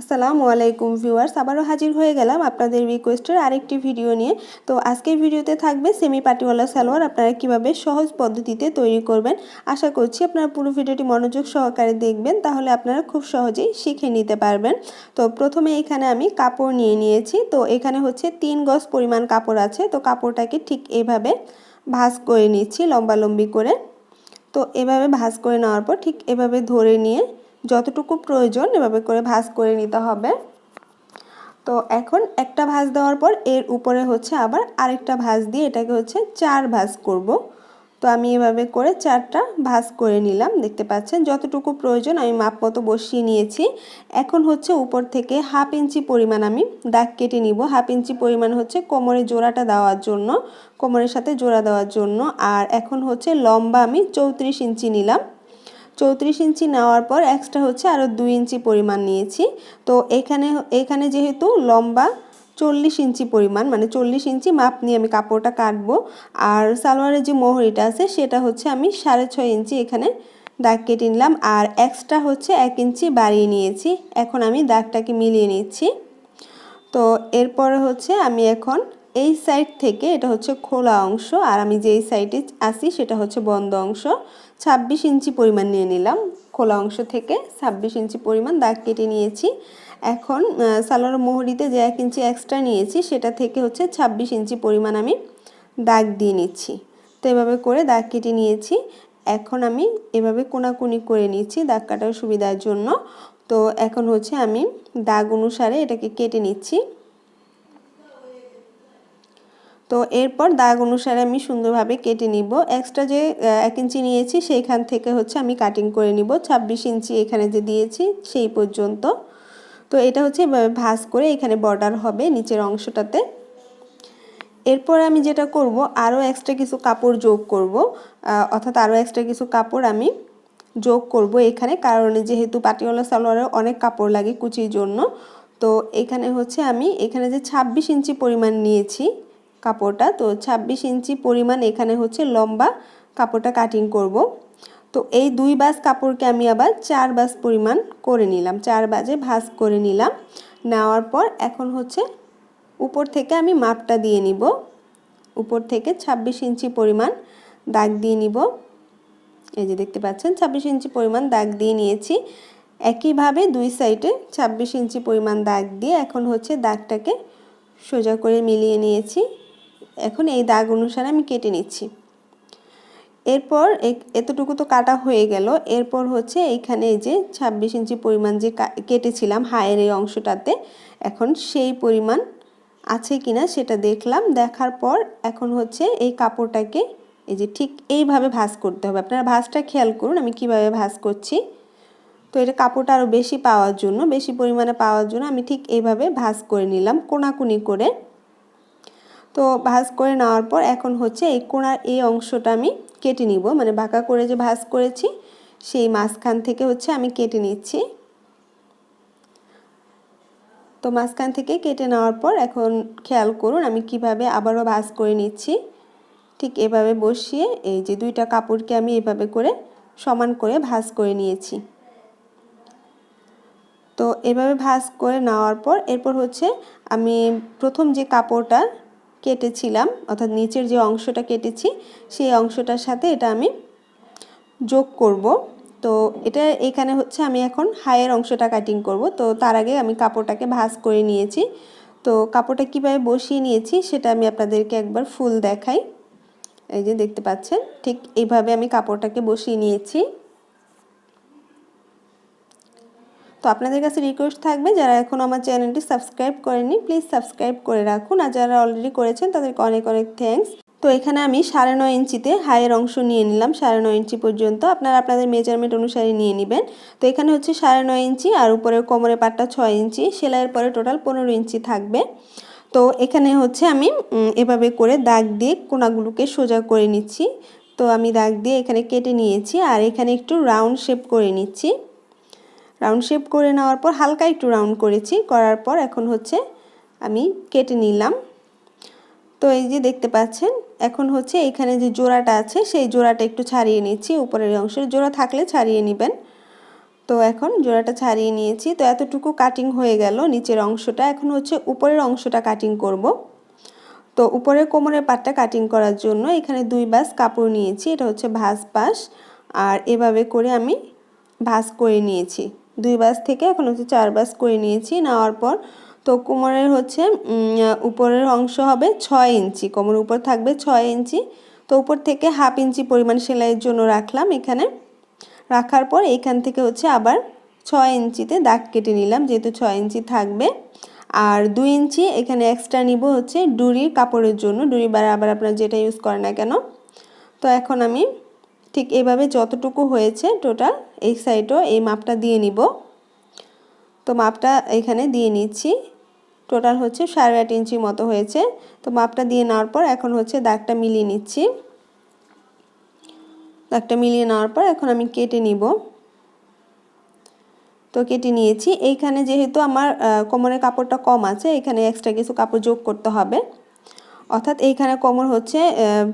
আসসালামু আলাইকুম ভিউয়ার্স, আবারও হাজির হয়ে গেলাম আপনাদের রিকোয়েস্টের আরেকটি ভিডিও নিয়ে। তো আজকের ভিডিওতে থাকবে সেমি পাটিওয়ালা সালোয়ার আপনারা কিভাবে সহজ পদ্ধতিতে তৈরি করবেন। আশা করছি আপনারা পুরো ভিডিওটি মনোযোগ সহকারে দেখবেন, তাহলে আপনারা খুব সহজেই শিখে নিতে পারবেন। তো প্রথমে এখানে আমি কাপড় নিয়ে নিয়েছি। তো এখানে হচ্ছে 3 গজ পরিমাণ কাপড় আছে। তো কাপড়টাকে ঠিক এভাবে ভাঁজ করে নিচ্ছি লম্বালম্বি করে। তো এভাবে ভাঁজ করে নেওয়ার পর ঠিক এভাবে ধরে নিয়ে যতটুকু প্রয়োজন এভাবে করে ভাঁজ করে নিতে হবে। তো এখন একটা ভাঁজ দেওয়ার পর এর উপরে হচ্ছে আবার আরেকটা ভাঁজ দিয়ে এটাকে হচ্ছে 4 ভাঁজ করব। তো আমি এভাবে করে 4টা ভাঁজ করে নিলাম। দেখতে পাচ্ছেন যতটুকু প্রয়োজন আমি মাপ মতো বসিয়ে নিয়েছি। এখন হচ্ছে উপর থেকে 1/2 ইঞ্চি পরিমাণ আমি দাগ কেটে নিব। 1/2 ইঞ্চি পরিমাণ হচ্ছে কোমরে জোড়াটা দেওয়ার জন্য, কোমরের সাথে জোড়া দেওয়ার জন্য। আর এখন হচ্ছে লম্বা আমি 34 ইঞ্চি নিলাম। 34 ইঞ্চি নেওয়ার পর এক্সট্রা হচ্ছে আরও 2 ইঞ্চি পরিমাণ নিয়েছি। তো এখানে যেহেতু লম্বা 40 ইঞ্চি পরিমাণ, মানে 40 ইঞ্চি মাপ নিয়ে আমি কাপড়টা কাটবো। আর সালোয়ারের যে মোহরিটা আছে সেটা হচ্ছে আমি 6.5 ইঞ্চি এখানে দাগ কেটে নিলাম। আর এক্সট্রা হচ্ছে 1 ইঞ্চি বাড়িয়ে নিয়েছি। এখন আমি দাগটাকে মিলিয়ে নিচ্ছি। তো এরপরে হচ্ছে আমি এখন এই সাইড থেকে, এটা হচ্ছে খোলা অংশ, আর আমি যেই সাইডে আসি সেটা হচ্ছে বন্ধ অংশ, 26 ইঞ্চি পরিমাণ নিয়ে নিলাম। খোলা অংশ থেকে 26 ইঞ্চি পরিমাণ দাগ কেটে নিয়েছি। এখন সালোয়ার মোহরিতে যে 1 ইঞ্চি এক্সট্রা নিয়েছি সেটা থেকে হচ্ছে 26 ইঞ্চি পরিমাণ আমি দাগ দিয়ে নিচ্ছি। তো এভাবে করে দাগ কেটে নিয়েছি। এখন আমি এভাবে কোনাকুনি করে নিচ্ছি দাগ কাটার সুবিধার জন্য। তো এখন হচ্ছে আমি দাগ অনুসারে এটাকে কেটে নিচ্ছি। তো এরপর দাগ অনুসারে আমি সুন্দরভাবে কেটে নিব। এক্সট্রা যে 1 ইঞ্চি নিয়েছি সেইখান থেকে হচ্ছে আমি কাটিং করে নিব 26 ইঞ্চি এখানে যে দিয়েছি সেই পর্যন্ত। তো এটা হচ্ছে ভাঁজ করে এখানে বর্ডার হবে নিচের অংশটাতে। এরপর আমি যেটা করব, আরও এক্সট্রা কিছু কাপড় যোগ করব, অর্থাৎ আরও এক্সট্রা কিছু কাপড় আমি যোগ করব এখানে, কারণ যেহেতু পাটিওয়ালা সালোয়ারে অনেক কাপড় লাগে কুচির জন্য। তো এখানে হচ্ছে আমি এখানে যে 26 ইঞ্চি পরিমাণ নিয়েছি কাপড়টা, তো 26 ইঞ্চি পরিমাণ এখানে হচ্ছে লম্বা কাপড়টা কাটিং করব। তো এই 2 বাস কাপড়কে আমি আবার 4 বাস পরিমাণ করে নিলাম, 4 বাজে ভাঁজ করে নিলাম। নেওয়ার পর এখন হচ্ছে উপর থেকে আমি মাপটা দিয়ে নিব। উপর থেকে 26 ইঞ্চি পরিমাণ দাগ দিয়ে নিব। এই যে দেখতে পাচ্ছেন 26 ইঞ্চি পরিমাণ দাগ দিয়ে নিয়েছি। একইভাবে দুই সাইডে 26 ইঞ্চি পরিমাণ দাগ দিয়ে এখন হচ্ছে দাগটাকে সোজা করে মিলিয়ে নিয়েছি। এখন এই দাগ অনুসারে আমি কেটে নিচ্ছি। এরপর এতটুকু তো কাটা হয়ে গেল। এরপর হচ্ছে এইখানে এই যে 26 ইঞ্চি পরিমাণ যে কেটেছিলাম হায়ের এই অংশটাতে, এখন সেই পরিমাণ আছে কিনা সেটা দেখলাম। দেখার পর এখন হচ্ছে এই কাপড়টাকে এই যে ঠিক এইভাবে ভাঁজ করতে হবে। আপনারা ভাঁজটা খেয়াল করুন আমি কিভাবে ভাঁজ করছি। তো এটা কাপড়টা আরও বেশি পাওয়ার জন্য, বেশি পরিমাণে পাওয়ার জন্য আমি ঠিক এইভাবে ভাঁজ করে নিলাম কোনাকুনি করে। তো ভাঁজ করে নেওয়ার পর এখন হচ্ছে এই কোণার এই অংশটা আমি কেটে নিব, মানে বাঁকা করে যে ভাঁজ করেছি সেই মাঝখান থেকে হচ্ছে আমি কেটে নিচ্ছি। তো মাঝখান থেকে কেটে নেওয়ার পর এখন খেয়াল করুন আমি কিভাবে আবারও ভাঁজ করে নিচ্ছি। ঠিক এভাবে বসিয়ে এই যে দুইটা কাপড়কে আমি এভাবে করে সমান করে ভাঁজ করে নিয়েছি। তো এভাবে ভাঁজ করে নেওয়ার পর এরপর হচ্ছে আমি প্রথম যে কাপড়টা কেটেছিলাম, অর্থাৎ নিচের যে অংশটা কেটেছি সেই অংশটার সাথে এটা আমি যোগ করব। তো এটা এখানে হচ্ছে আমি এখন হায়ের অংশটা কাটিং করব। তো তার আগে আমি কাপড়টাকে ভাঁজ করে নিয়েছি। তো কাপড়টা কিভাবে বসিয়ে নিয়েছি সেটা আমি আপনাদেরকে একবার ফুল দেখাই। এই যে দেখতে পাচ্ছেন ঠিক এইভাবে আমি কাপড়টাকে বসিয়ে নিয়েছি। তো আপনাদের কাছে রিকোয়েস্ট থাকবে যারা এখন আমার চ্যানেলটি সাবস্ক্রাইব করেননি প্লিজ সাবস্ক্রাইব করে রাখুন, আর যারা অলরেডি করেছেন তাদেরকে অনেক অনেক থ্যাঙ্কস। তো এখানে আমি 9.5 ইঞ্চিতে হায়ের অংশ নিয়ে নিলাম, 9.5 ইঞ্চি পর্যন্ত। আপনারা আপনাদের মেজারমেন্ট অনুসারে নিয়ে নেবেন। তো এখানে হচ্ছে 9.5 ইঞ্চি আর উপরের কোমরের পাটটা 6 ইঞ্চি, সেলাইয়ের পরে টোটাল 15 ইঞ্চি থাকবে। তো এখানে হচ্ছে আমি এভাবে করে দাগ দিয়ে কোণাগুলোকে সোজা করে নিচ্ছি। তো আমি দাগ দিয়ে এখানে কেটে নিয়েছি, আর এখানে একটু রাউন্ড শেপ করে নিচ্ছি। রাউন্ড শেপ করে নেওয়ার পর হালকা একটু রাউন্ড করেছি, করার পর এখন হচ্ছে আমি কেটে নিলাম। তো এই যে দেখতে পাচ্ছেন এখন হচ্ছে এখানে যে জোড়াটা আছে সেই জোড়াটা একটু ছাড়িয়ে নিচ্ছি, উপরের অংশের জোড়া থাকলে ছাড়িয়ে নেবেন। তো এখন জোড়াটা ছাড়িয়ে নিয়েছি। তো এতটুকু কাটিং হয়ে গেল নিচের অংশটা। এখন হচ্ছে উপরের অংশটা কাটিং করব। তো উপরের কোমরের পাটটা কাটিং করার জন্য এখানে 2 বাস কাপড় নিয়েছি, এটা হচ্ছে ভাঁজ পাশ, আর এভাবে করে আমি ভাঁজ করে নিয়েছি। 2 বাস থেকে এখন হচ্ছে 4 বাস করে নিয়েছি। নেওয়ার পর তো কোমরের হচ্ছে উপরের অংশ হবে 6 ইঞ্চি, কোমরের উপর থাকবে 6 ইঞ্চি। তো উপর থেকে 1/2 ইঞ্চি পরিমাণ সেলাইয়ের জন্য রাখলাম এখানে। রাখার পর এখান থেকে হচ্ছে আবার 6 ইঞ্চিতে দাগ কেটে নিলাম, যেহেতু 6 ইঞ্চি থাকবে। আর 2 ইঞ্চি এখানে এক্সট্রা নিব হচ্ছে ডুরির কাপড়ের জন্য, ডুরি আবার আপনারা যেটা ইউজ করেন না কেন। তো এখন আমি ঠিক এইভাবে যতটুকু হয়েছে টোটাল এই সাইডও এই মাপটা দিয়ে নিব। তো মাপটা এখানে দিয়ে নিচ্ছি, টোটাল হচ্ছে 8.5 ইঞ্চি মতো হয়েছে। তো মাপটা দিয়ে নেওয়ার পর এখন হচ্ছে দাগটা মিলিয়ে নিচ্ছি। দাগটা মিলিয়ে নেওয়ার পর এখন আমি কেটে নিব। তো কেটে নিয়েছি। এইখানে যেহেতু আমার কোমরের কাপড়টা কম আছে, এখানে এক্সট্রা কিছু কাপড় যোগ করতে হবে। অর্থাৎ এইখানে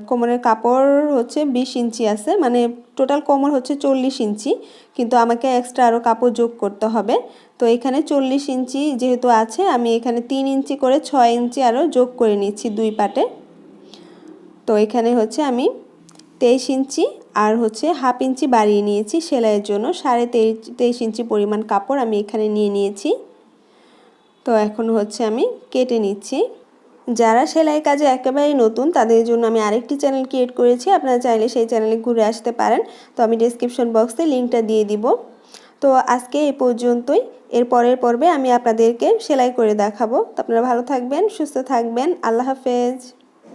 কোমরের কাপড় হচ্ছে 20 ইঞ্চি আছে, মানে টোটাল কোমর হচ্ছে 40 ইঞ্চি, কিন্তু আমাকে এক্সট্রা আরও কাপড় যোগ করতে হবে। তো এখানে 40 ইঞ্চি যেহেতু আছে, আমি এখানে 3 ইঞ্চি করে 6 ইঞ্চি আরও যোগ করে নিচ্ছি 2 পাটে। তো এখানে হচ্ছে আমি 23 ইঞ্চি আর হচ্ছে 1/2 ইঞ্চি বাড়িয়ে নিয়েছি সেলাইয়ের জন্য। 23.5 ইঞ্চি পরিমাণ কাপড় আমি এখানে নিয়ে নিয়েছি। তো এখন হচ্ছে আমি কেটে নিচ্ছি। যারা সেলাই কাজে একেবারেই নতুন তাদের জন্য আমি আরেকটি চ্যানেল ক্রিয়েট করেছি, আপনারা চাইলে সেই চ্যানেলে ঘুরে আসতে পারেন। তো আমি ডেসক্রিপশন বক্সে লিঙ্কটা দিয়ে দিব। তো আজকে এই পর্যন্তই। এর পরের পর্বে আমি আপনাদেরকে সেলাই করে দেখাবো। তো আপনারা ভালো থাকবেন, সুস্থ থাকবেন। আল্লাহ হাফেজ।